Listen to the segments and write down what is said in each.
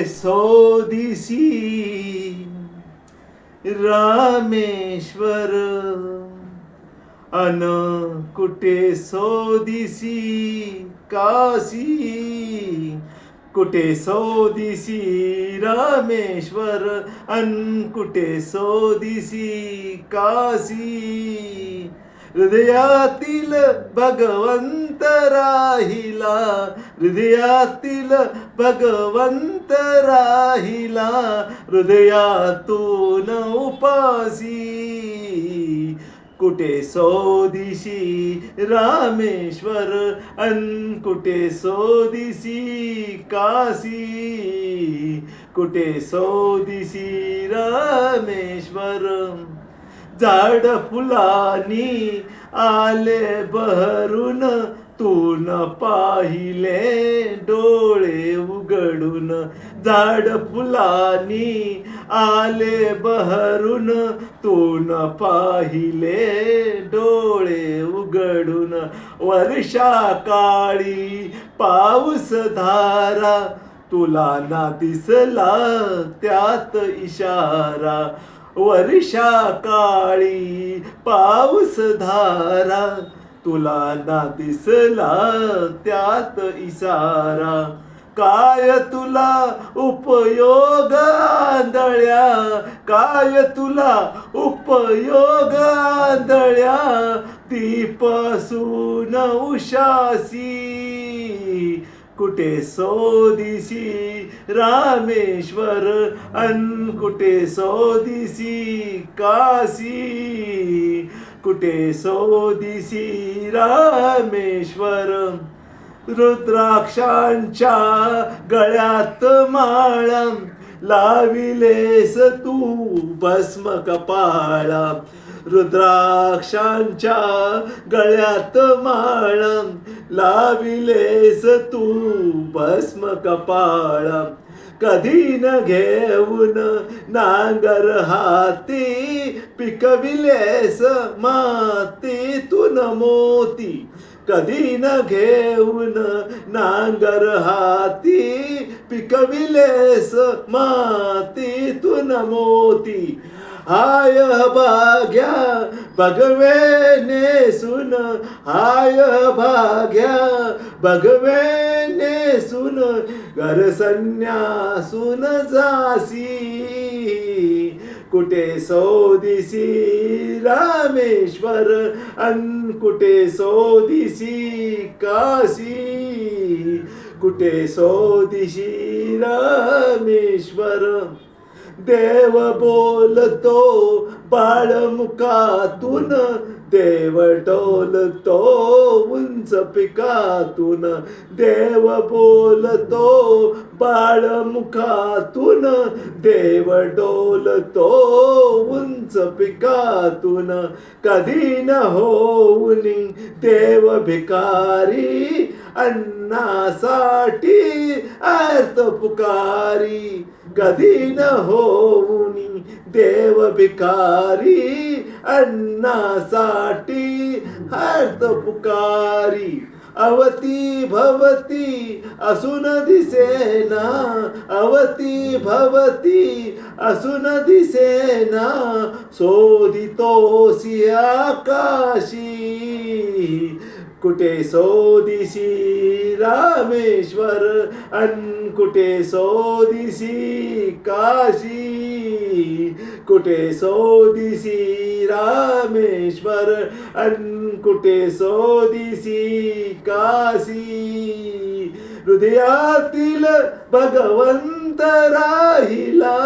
सोदिसी रामेश्वर अन कुठे सोदिसी काशी, कुठे सोदिसी रामेश्वर अन कुठे सोदिसी काशी. हृदयातील भगवंत राहिला, हृदयातील भगवंत राहिला, हृदयातून उपासी. कुठे सोदिसी रामेश्वर अन कुठे सोदिसी काशी, कुठे सोदिसी रामेश्वर. झाड फुलानी आले बहरून, तून पाहिले डोळे उघडून. झाड फुलानी आले बहरून, तून पाहिले डोळे उघडून. वर्षा काळी पाऊस धारा, तुला ना दिसला त्यात इशारा. वर्षा काळी पाऊस धारा, तुला ना दिसला त्यात इशारा. काय तुला उपयोग आंधळ्या, काय तुला उपयोग आंधळ्या, दीपासून उशासी. कुठे सोदिसी रामेश्वर अन कुठे सोदिसी काशी, कुठे सोदिसी रामेश्वर. रुद्राक्षांच्या गळ्यात माळ, लाविलेस तू भस्म कपाळा. रुद्राक्षांच्या गळ्यात माळ, लाविलेस तू भस्म कपाळा. कधी न घेऊन नांगर हाती, पिकविलेस मातीतून मोती. कधी न घेऊन नांगर हाती, पिकविलेस मातीतून मोती. हाय भाग्या भगवे नेसून, हाय भाग्या भगवे नेसून, घर संन्यासून जासी. कुठे सोदिसी रामेश्वर अन कुठे सोदिसी काशी, कुठे सोदिसी रामेश्वर. देव बोलतो बाळमुखातून, देव डोलतो उंच पिकातून. देव बोलतो बाळमुखातून, देव डोलतो उंच पिकातून. कधी न होऊनी देव भिकारी, अन्नासाठी अर्थ पुकारी. कधी न होऊनी देव भिकारी, अन्नासाठी अर्थ पुकारी. अवती भवती असून दिसेना, अवती भवती असून दिसेना, शोधितोसी आकाशी. कुठे सोदिसी रामेश्वर अन कुठे सोदिसी काशी, कुठे सोदिसी रामेश्वर अन कुठे सोदिसी काशी. हृदयातील भगवंत राहिला,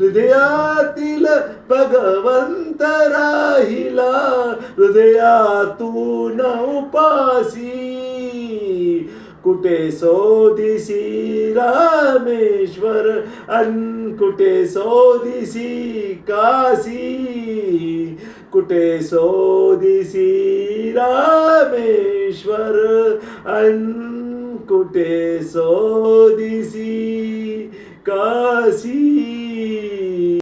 हृदयातील भगवंत राहिला, हृदयातून उपासी. कुठे सोदिसी रामेश्वर अन कुठे सोदिसी काशी, कुठे सोदिसी रामेश्वर अन कुठे सोदिसी काशी.